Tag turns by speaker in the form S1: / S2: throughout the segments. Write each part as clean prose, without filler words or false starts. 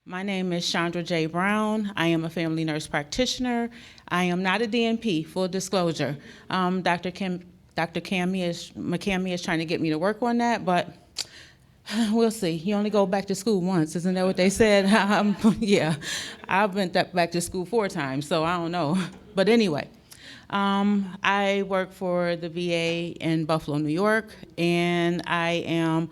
S1: My name is Shondra Brown. I am a family nurse practitioner. I am not a DNP, full disclosure. Dr. McCammy is trying to get me to work on that, but we'll see. You only go back to school once, isn't that what they said? Yeah, I've been back to school 4 times, so I don't know. But anyway, I work for the VA in Buffalo, New York, and I am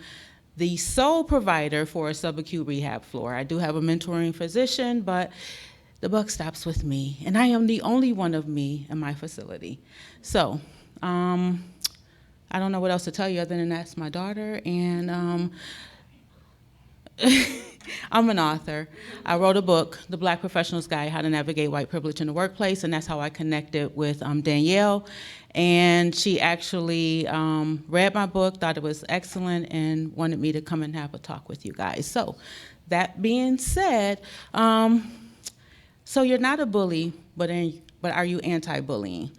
S1: the sole provider for a subacute rehab floor. I do have a mentoring physician, but the buck stops with me, and I am the only one of me in my facility. So, I don't know what else to tell you other than that's my daughter, and I'm an author. I wrote a book, The Black Professional's Guide, How to Navigate White Privilege in the Workplace, and that's how I connected with Danielle. And she actually read my book, thought it was excellent, and wanted me to come and have a talk with you guys. So that being said, so you're not a bully, but are you anti-bullying?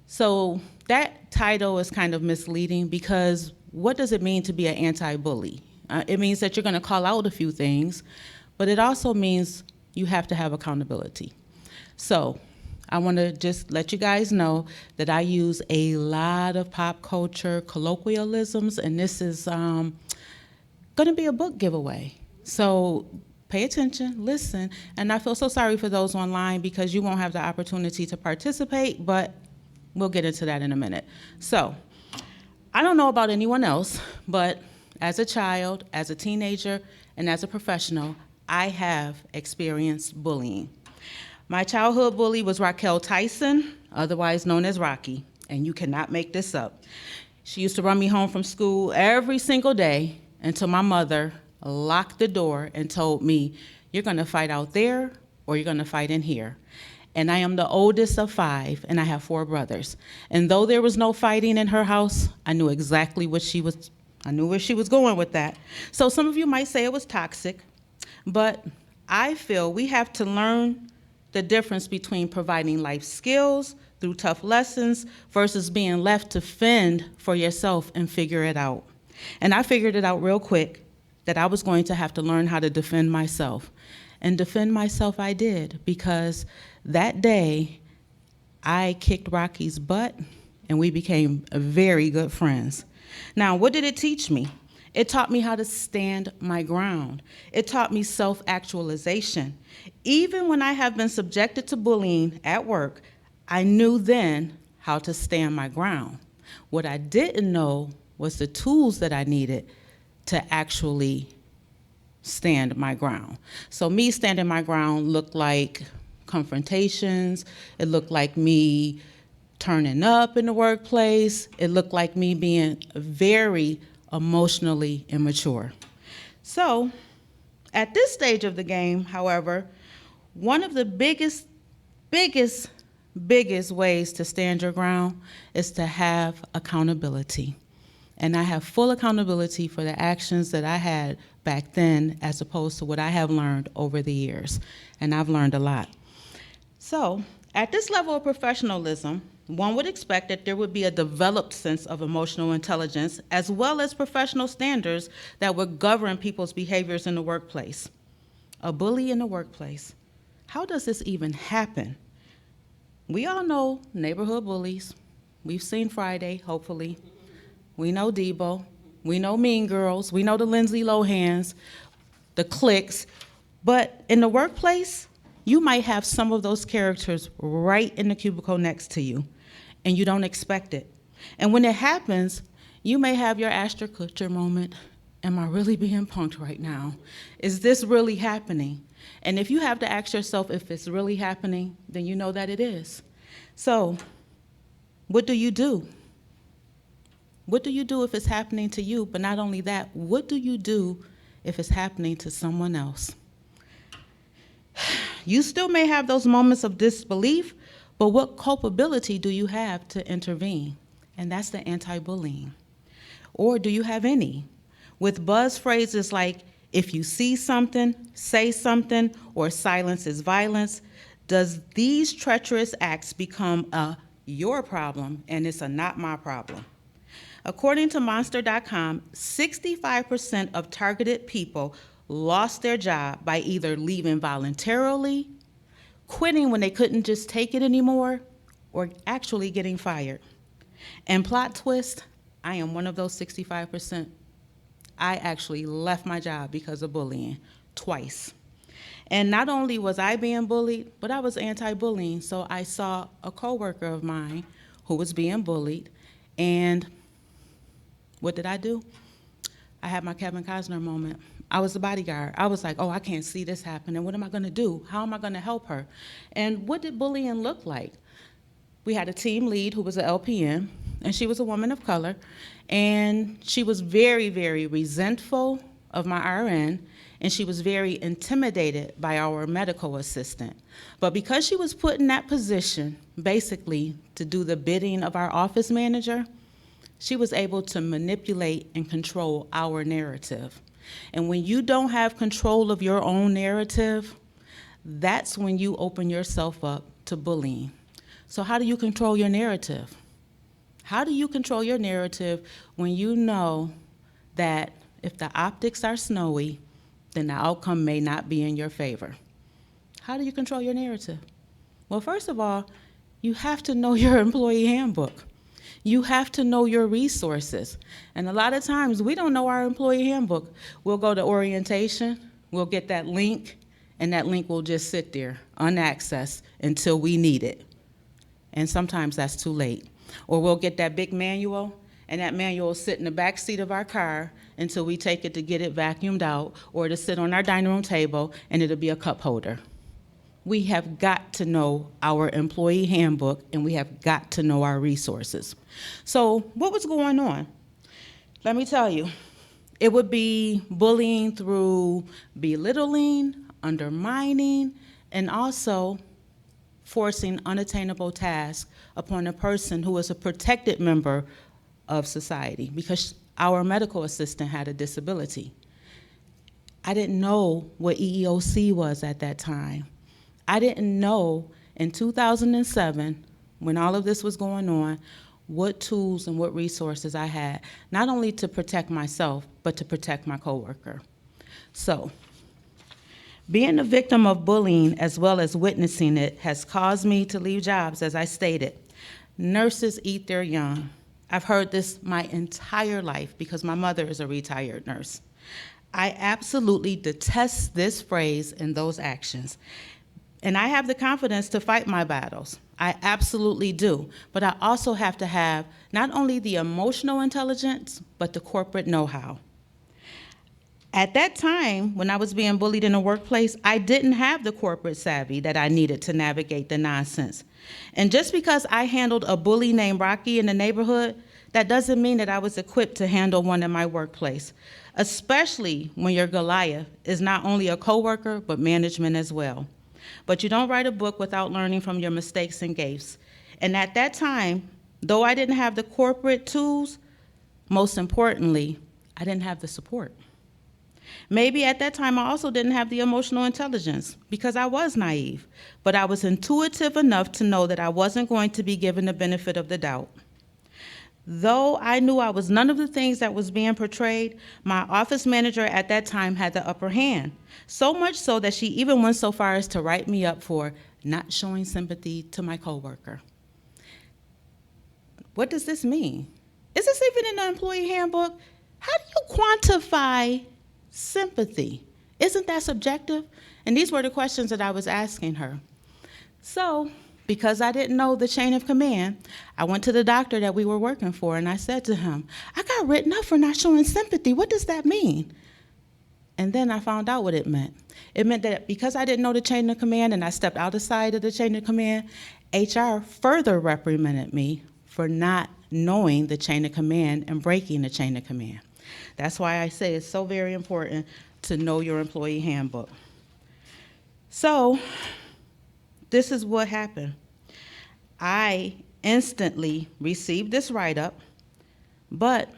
S1: So that title is kind of misleading because what does it mean to be an anti-bully? It means that you're going to call out a few things, but it also means you have to have accountability. So I want to just let you guys know that I use a lot of pop culture colloquialisms, and this is going to be a book giveaway. So pay attention, listen, and I feel so sorry for those online because you won't have the opportunity to participate, but we'll get into that in a minute. So I don't know about anyone else, but as a child, as a teenager, and as a professional, I have experienced bullying. My childhood bully was Raquel Tyson, otherwise known as Rocky, and you cannot make this up. She used to run me home from school every single day until my mother locked the door and told me, you're gonna fight out there or you're gonna fight in here. And I am the oldest of 5, and I have 4 brothers. And though there was no fighting in her house, I knew exactly I knew where she was going with that. So some of you might say it was toxic, but I feel we have to learn the difference between providing life skills through tough lessons versus being left to fend for yourself and figure it out. And I figured it out real quick that I was going to have to learn how to defend myself. And defend myself I did, because that day I kicked Rocky's butt and we became very good friends. Now, what did it teach me? It taught me how to stand my ground. It taught me self-actualization. Even when I have been subjected to bullying at work, I knew then how to stand my ground. What I didn't know was the tools that I needed to actually stand my ground. So me standing my ground looked like confrontations. It looked like me turning up in the workplace. It looked like me being very emotionally immature. So at this stage of the game, however, one of the biggest ways to stand your ground is to have accountability. And I have full accountability for the actions that I had back then as opposed to what I have learned over the years. And I've learned a lot. So at this level of professionalism, one would expect that there would be a developed sense of emotional intelligence as well as professional standards that would govern people's behaviors in the workplace. A bully in the workplace. How does this even happen? We all know neighborhood bullies. We've seen Friday, hopefully. We know Debo. We know Mean Girls. We know the Lindsay Lohans, the cliques. But in the workplace, you might have some of those characters right in the cubicle next to you, and you don't expect it. And when it happens, you may have your Ashton Kutcher moment. Am I really being punked right now? Is this really happening? And if you have to ask yourself if it's really happening, then you know that it is. So, what do you do? What do you do if it's happening to you? But not only that, what do you do if it's happening to someone else? You still may have those moments of disbelief, but what culpability do you have to intervene? And that's the anti-bullying. Or do you have any? With buzz phrases like, if you see something, say something, or silence is violence, does these treacherous acts become a your problem and it's a not my problem? According to Monster.com, 65% of targeted people lost their job by either leaving voluntarily, quitting when they couldn't just take it anymore, or actually getting fired. And plot twist, I am one of those 65%. I actually left my job because of bullying twice. And not only was I being bullied, but I was anti-bullying. So I saw a coworker of mine who was being bullied, and what did I do? I had my Kevin Costner moment. I was the bodyguard. I was like, oh, I can't see this happening. What am I gonna do? How am I gonna help her? And what did bullying look like? We had a team lead who was an LPN, and she was a woman of color, and she was very, very resentful of my RN, and she was very intimidated by our medical assistant. But because she was put in that position, basically to do the bidding of our office manager, she was able to manipulate and control our narrative. And when you don't have control of your own narrative, that's when you open yourself up to bullying. So how do you control your narrative? How do you control your narrative when you know that if the optics are snowy, then the outcome may not be in your favor? How do you control your narrative? Well, first of all, you have to know your employee handbook. You have to know your resources. And a lot of times we don't know our employee handbook. We'll go to orientation, we'll get that link, and that link will just sit there unaccessed until we need it. And sometimes that's too late. Or we'll get that big manual, and that manual will sit in the back seat of our car until we take it to get it vacuumed out, or to sit on our dining room table, and it'll be a cup holder. We have got to know our employee handbook, and we have got to know our resources. So what was going on? Let me tell you. It would be bullying through belittling, undermining, and also forcing unattainable tasks upon a person who is a protected member of society, because our medical assistant had a disability. I didn't know what EEOC was at that time. I didn't know in 2007, when all of this was going on, what tools and what resources I had, not only to protect myself, but to protect my coworker. So, being a victim of bullying as well as witnessing it has caused me to leave jobs, as I stated. Nurses eat their young. I've heard this my entire life because my mother is a retired nurse. I absolutely detest this phrase and those actions. And I have the confidence to fight my battles. I absolutely do. But I also have to have not only the emotional intelligence, but the corporate know-how. At that time, when I was being bullied in the workplace, I didn't have the corporate savvy that I needed to navigate the nonsense. And just because I handled a bully named Rocky in the neighborhood, that doesn't mean that I was equipped to handle one in my workplace, especially when your Goliath is not only a coworker, but management as well. But you don't write a book without learning from your mistakes and gaffes. And at that time, though I didn't have the corporate tools, most importantly, I didn't have the support. Maybe at that time I also didn't have the emotional intelligence because I was naive, but I was intuitive enough to know that I wasn't going to be given the benefit of the doubt. Though I knew I was none of the things that was being portrayed, my office manager at that time had the upper hand, so much so that she even went so far as to write me up for not showing sympathy to my coworker. What does this mean? Is this even in the employee handbook? How do you quantify sympathy? Isn't that subjective? And these were the questions that I was asking her. So, because I didn't know the chain of command, I went to the doctor that we were working for, and I said to him, I got written up for not showing sympathy. What does that mean? And then I found out what it meant. It meant that because I didn't know the chain of command and I stepped outside of the chain of command, HR further reprimanded me for not knowing the chain of command and breaking the chain of command. That's why I say it's so very important to know your employee handbook. So, this is what happened. I instantly received this write-up, but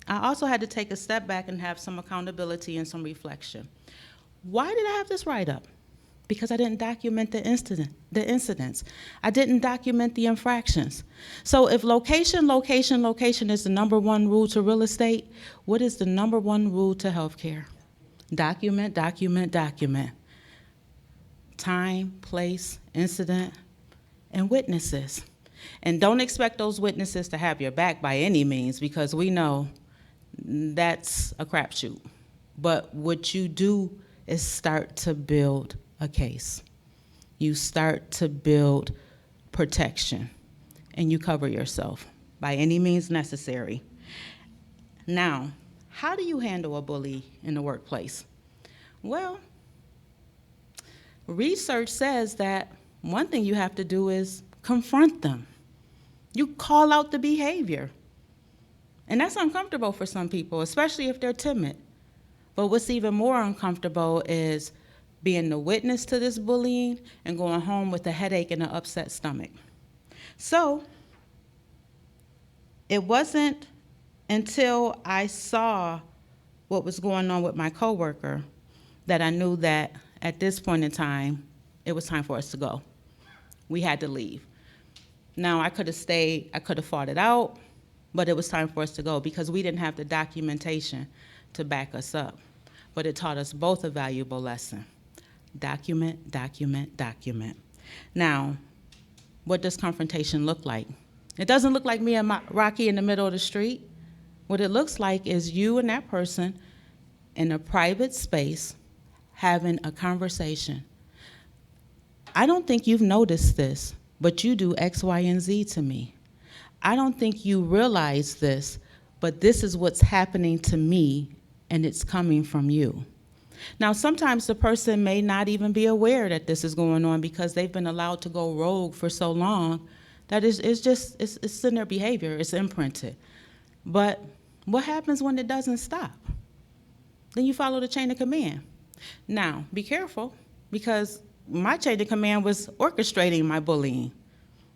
S1: I also had to take a step back and have some accountability and some reflection. Why did I have this write-up? Because I didn't document the incidents. I didn't document the infractions. So if location is the number one rule to real estate, what is the number one rule to healthcare? Document, document, document. Time, place, incident, and witnesses. And don't expect those witnesses to have your back by any means, because we know that's a crapshoot. But what you do is start to build a case. You start to build protection, and you cover yourself by any means necessary. Now, how do you handle a bully in the workplace? Well, research says that one thing you have to do is confront them. You call out the behavior. And that's uncomfortable for some people, especially if they're timid. But what's even more uncomfortable is being the witness to this bullying and going home with a headache and an upset stomach. So it wasn't until I saw what was going on with my coworker that I knew that at this point in time, it was time for us to go. We had to leave. Now, I could have stayed, I could have fought it out, but it was time for us to go because we didn't have the documentation to back us up. But it taught us both a valuable lesson. Document, document, document. Now, what does confrontation look like? It doesn't look like me and Rocky in the middle of the street. What it looks like is you and that person in a private space having a conversation. I don't think you've noticed this, but you do X, Y, and Z to me. I don't think you realize this, but this is what's happening to me, and it's coming from you. Now, sometimes the person may not even be aware that this is going on because they've been allowed to go rogue for so long that it's in their behavior, it's imprinted. But what happens when it doesn't stop? Then you follow the chain of command. Now, be careful, because my chain of command was orchestrating my bullying.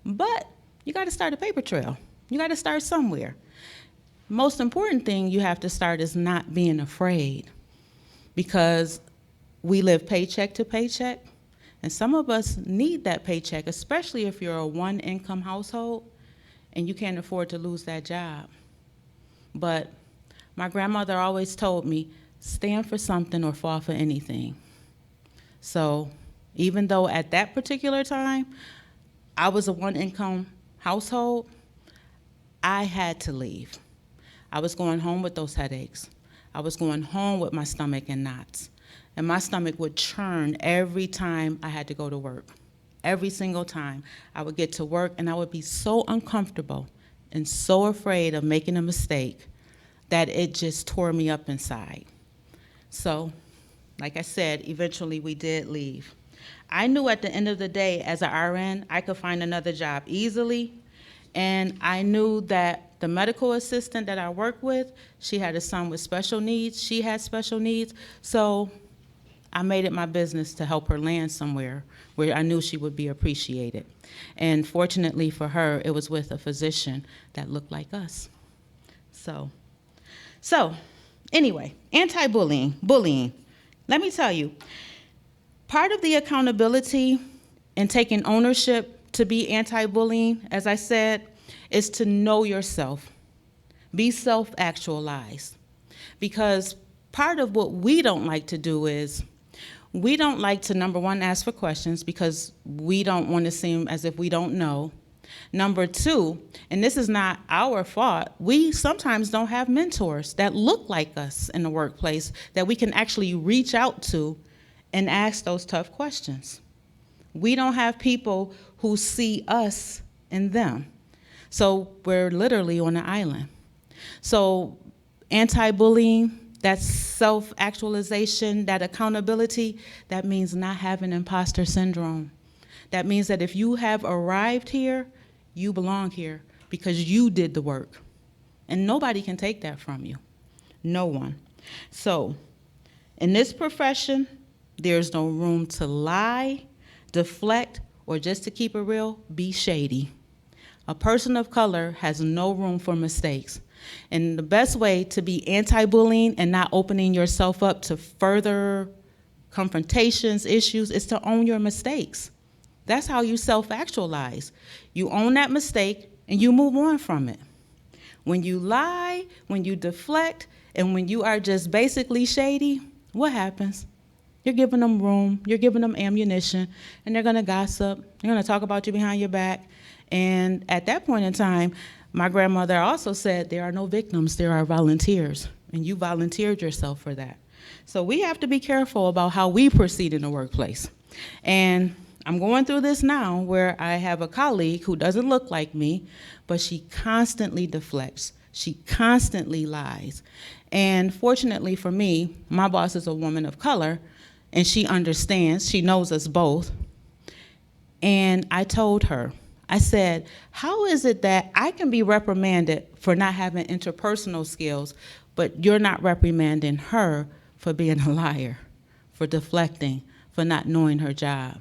S1: But you got to start a paper trail. You got to start somewhere. Most important thing you have to start is not being afraid, because we live paycheck to paycheck, and some of us need that paycheck, especially if you're a one-income household and you can't afford to lose that job. But my grandmother always told me, stand for something or fall for anything. So even though at that particular time, I was a one-income household, I had to leave. I was going home with those headaches. I was going home with my stomach in knots. And my stomach would churn every time I had to go to work. Every single time I would get to work, and I would be so uncomfortable and so afraid of making a mistake that it just tore me up inside. So, like I said, eventually we did leave. I knew at the end of the day, as an RN, I could find another job easily, and I knew that the medical assistant that I worked with, she had a son with special needs. She had special needs, so I made it my business to help her land somewhere where I knew she would be appreciated. And fortunately for her, it was with a physician that looked like us. So anyway, anti-bullying, bullying. Let me tell you, part of the accountability and taking ownership to be anti-bullying, as I said, is to know yourself. Be self-actualized. Because part of what we don't like to do is we don't like to, number one, ask for questions because we don't want to seem as if we don't know. Number two, and this is not our fault, we sometimes don't have mentors that look like us in the workplace that we can actually reach out to and ask those tough questions. We don't have people who see us in them. So we're literally on an island. So anti-bullying, that self-actualization, that accountability, that means not having imposter syndrome. That means that if you have arrived here, you belong here because you did the work. And nobody can take that from you. No one. So in this profession, there's no room to lie, deflect, or just to keep it real, be shady. A person of color has no room for mistakes. And the best way to be anti-bullying and not opening yourself up to further confrontations, issues, is to own your mistakes. That's how you self-actualize. You own that mistake and you move on from it. When you lie, when you deflect, and when you are just basically shady, What happens? You're giving them room, you're giving them ammunition, and they're gonna gossip, they're gonna talk about you behind your back. And at that point in time, my grandmother also said, there are no victims, there are volunteers. And you volunteered yourself for that. So we have to be careful about how we proceed in the workplace. And I'm going through this now where I have a colleague who doesn't look like me, but she constantly deflects. She constantly lies. And fortunately for me, my boss is a woman of color, and she understands, she knows us both. And I told her, I said, how is it that I can be reprimanded for not having interpersonal skills, but you're not reprimanding her for being a liar, for deflecting, for not knowing her job?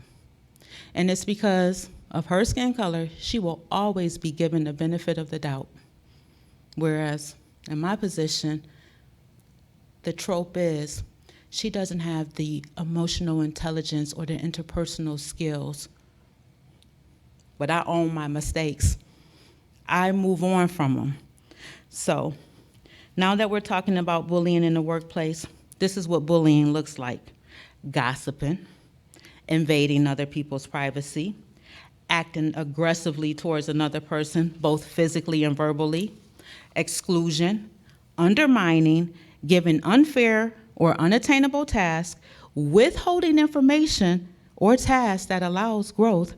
S1: And it's because of her skin color, she will always be given the benefit of the doubt. Whereas in my position, the trope is she doesn't have the emotional intelligence or the interpersonal skills. But I own my mistakes. I move on from them. So now that we're talking about bullying in the workplace, this is what bullying looks like. Gossiping, invading other people's privacy, acting aggressively towards another person, both physically and verbally, exclusion, undermining, giving unfair or unattainable tasks, withholding information or tasks that allows growth.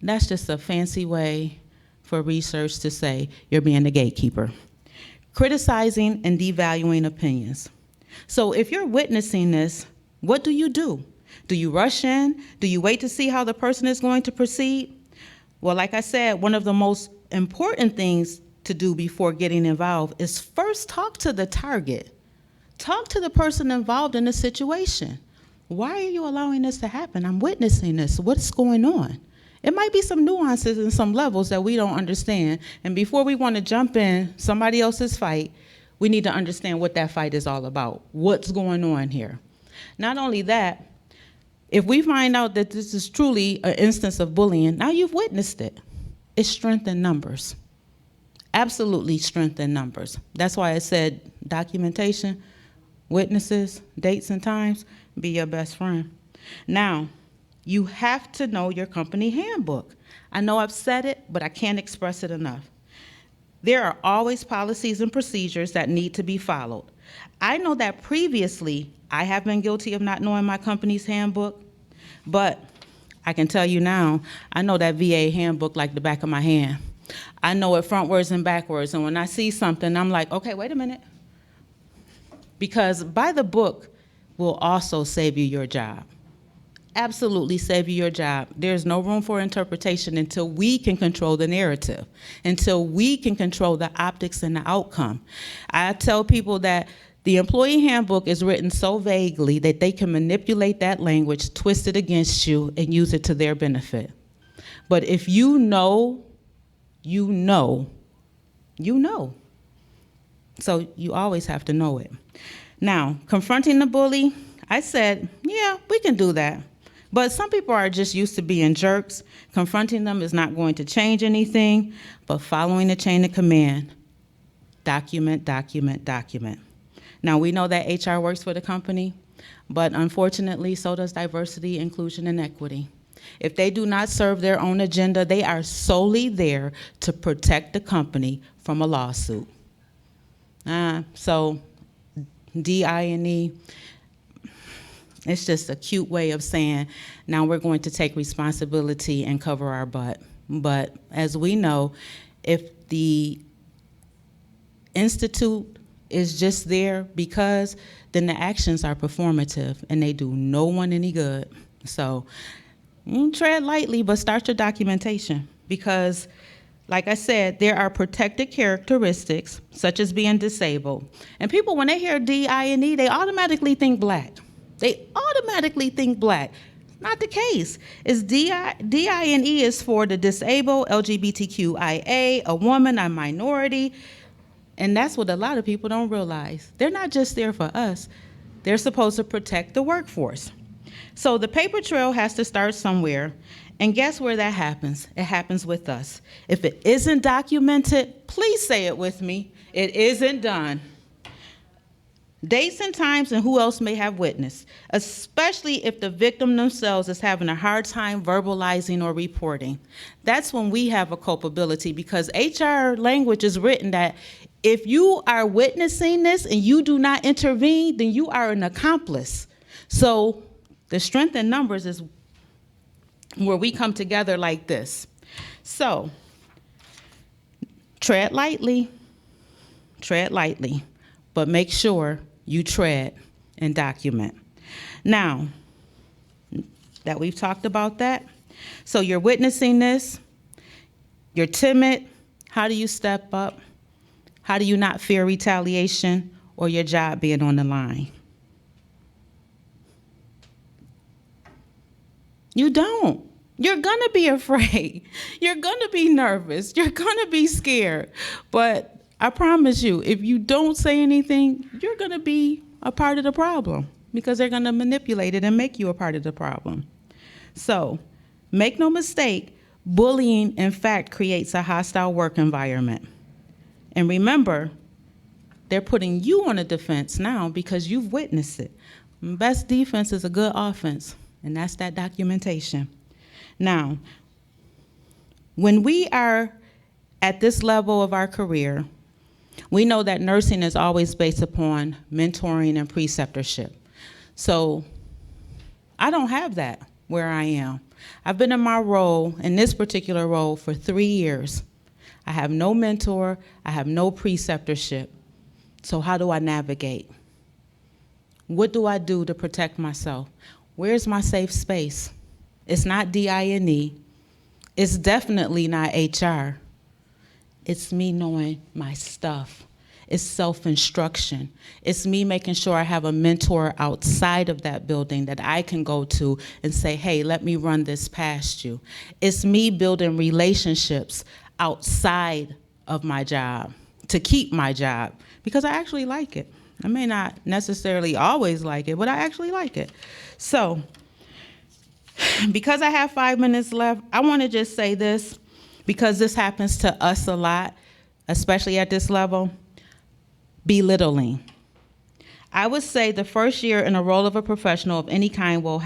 S1: That's just a fancy way for research to say you're being the gatekeeper. Criticizing and devaluing opinions. So if you're witnessing this, what do? Do you rush in? Do you wait to see how the person is going to proceed? Well, like I said, one of the most important things to do before getting involved is first talk to the target. Talk to the person involved in the situation. Why are you allowing this to happen? I'm witnessing this. What's going on? It might be some nuances and some levels that we don't understand. And before we want to jump in somebody else's fight, we need to understand what that fight is all about. What's going on here? Not only that, if we find out that this is truly an instance of bullying, now you've witnessed it. It's strength in numbers. Absolutely strength in numbers. That's why I said documentation, witnesses, dates and times, be your best friend. Now, you have to know your company handbook. I know I've said it, but I can't express it enough. There are always policies and procedures that need to be followed. I know that previously I have been guilty of not knowing my company's handbook, but I can tell you now, I know that VA handbook like the back of my hand. I know it frontwards and backwards, and when I see something, I'm like, okay, wait a minute. Because by the book will also save you your job. Absolutely save you your job. There's no room for interpretation until we can control the narrative, until we can control the optics and the outcome. I tell people that the employee handbook is written so vaguely that they can manipulate that language, twist it against you, and use it to their benefit. But if you know, you know, you know. So you always have to know it. Now, confronting the bully, I said, yeah, we can do that. But some people are just used to being jerks. Confronting them is not going to change anything, but following the chain of command, document, document, document. Now, we know that HR works for the company, but unfortunately, so does diversity, inclusion, and equity. If they do not serve their own agenda, they are solely there to protect the company from a lawsuit. So DI&E, it's just a cute way of saying, now we're going to take responsibility and cover our butt. But as we know, if the institute is just there because, then the actions are performative and they do no one any good. So tread lightly, but start your documentation because, like I said, there are protected characteristics such as being disabled. And people, when they hear DI&E, they automatically think black. They automatically think black. Not the case. It's DI&E is for the disabled, LGBTQIA, a woman, a minority. And that's what a lot of people don't realize. They're not just there for us. They're supposed to protect the workforce. So the paper trail has to start somewhere. And guess where that happens? It happens with us. If it isn't documented, please say it with me. It isn't done. Dates and times and who else may have witnessed, especially if the victim themselves is having a hard time verbalizing or reporting. That's when we have a culpability, because HR language is written that if you are witnessing this and you do not intervene, then you are an accomplice. So the strength in numbers is where we come together like this. So tread lightly, but make sure you tread and document. Now, that we've talked about that, so you're witnessing this, you're timid, how do you step up? How do you not fear retaliation or your job being on the line? You don't. You're gonna be afraid. You're gonna be nervous. You're gonna be scared. But I promise you, if you don't say anything, you're gonna be a part of the problem, because they're gonna manipulate it and make you a part of the problem. So, make no mistake, bullying in fact creates a hostile work environment. And remember, they're putting you on a defense now because you've witnessed it. Best defense is a good offense, and that's that documentation. Now, when we are at this level of our career, we know that nursing is always based upon mentoring and preceptorship. So I don't have that where I am. I've been in my role, in this particular role, for 3 years. I have no mentor, I have no preceptorship. So how do I navigate? What do I do to protect myself? Where's my safe space? It's not DINE. It's definitely not HR. It's me knowing my stuff. It's self-instruction. It's me making sure I have a mentor outside of that building that I can go to and say, hey, let me run this past you. It's me building relationships outside of my job to keep my job, because I actually like it. I may not necessarily always like it, but I actually like it. So, because I have 5 minutes left, I want to just say this, because this happens to us a lot, especially at this level: belittling. I would say the first year in a role of a professional of any kind will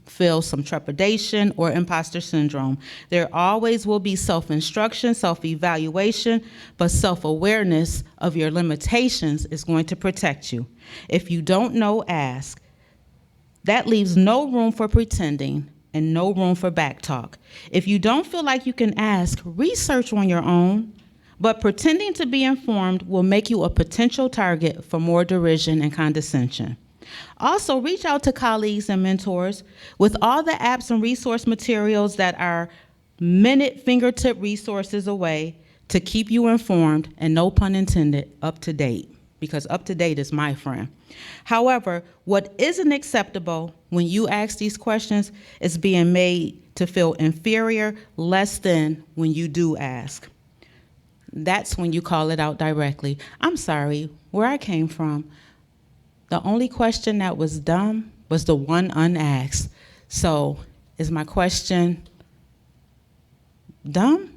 S1: feel some trepidation or imposter syndrome. There always will be self-instruction, self-evaluation, but self-awareness of your limitations is going to protect you. If you don't know, ask. That leaves no room for pretending and no room for backtalk. If you don't feel like you can ask, research on your own. But pretending to be informed will make you a potential target for more derision and condescension. Also, reach out to colleagues and mentors with all the apps and resource materials that are minute fingertip resources away to keep you informed and, no pun intended, up to date, because up to date is my friend. However, what isn't acceptable when you ask these questions is being made to feel inferior, less than, when you do ask. That's when you call it out directly. I'm sorry, where I came from, the only question that was dumb was the one unasked. So is my question dumb,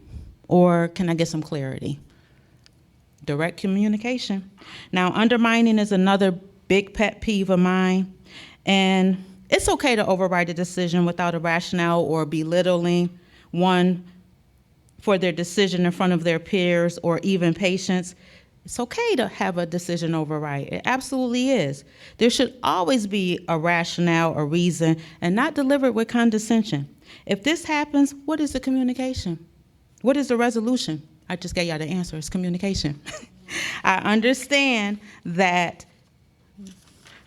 S1: or can I get some clarity? Direct communication. Now, undermining is another big pet peeve of mine. And it's okay to override a decision without a rationale or belittling one for their decision in front of their peers or even patients. It's okay to have a decision override. It absolutely is. There should always be a rationale, a reason, and not delivered with condescension. If this happens, what is the communication? What is the resolution? I just gave y'all the answer. It's communication. I understand that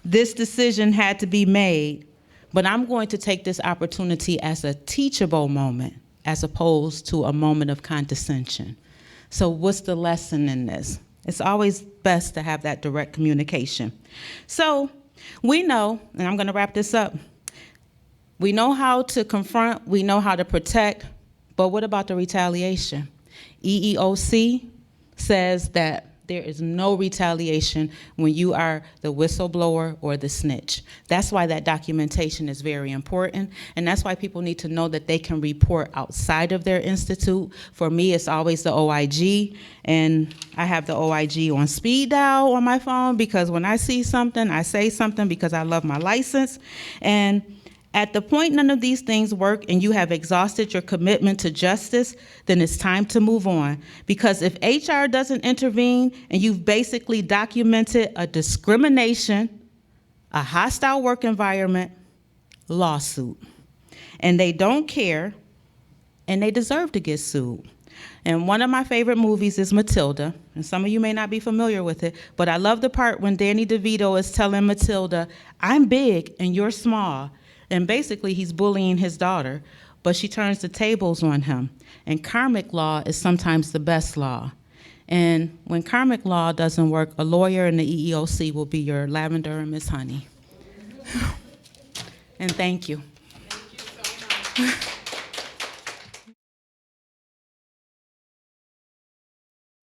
S1: this decision had to be made, but I'm going to take this opportunity as a teachable moment, as opposed to a moment of condescension. So what's the lesson in this? It's always best to have that direct communication. So we know, and I'm gonna wrap this up, we know how to confront, we know how to protect, but what about the retaliation? EEOC says that There is no retaliation when you are the whistleblower or the snitch. That's why that documentation is very important, and that's why people need to know that they can report outside of their institute. For me, it's always the OIG, and I have the OIG on speed dial on my phone because when I see something, I say something because I love my license. And at the point none of these things work and you have exhausted your commitment to justice, then it's time to move on. Because if HR doesn't intervene and you've basically documented a discrimination, a hostile work environment, lawsuit. And they don't care, and they deserve to get sued. And one of my favorite movies is Matilda, and some of you may not be familiar with it, but I love the part when Danny DeVito is telling Matilda, I'm big and you're small. And basically, he's bullying his daughter, but she turns the tables on him. And karmic law is sometimes the best law. And when karmic law doesn't work, a lawyer in the EEOC will be your lavender and Miss Honey. And thank you.
S2: Thank you so much.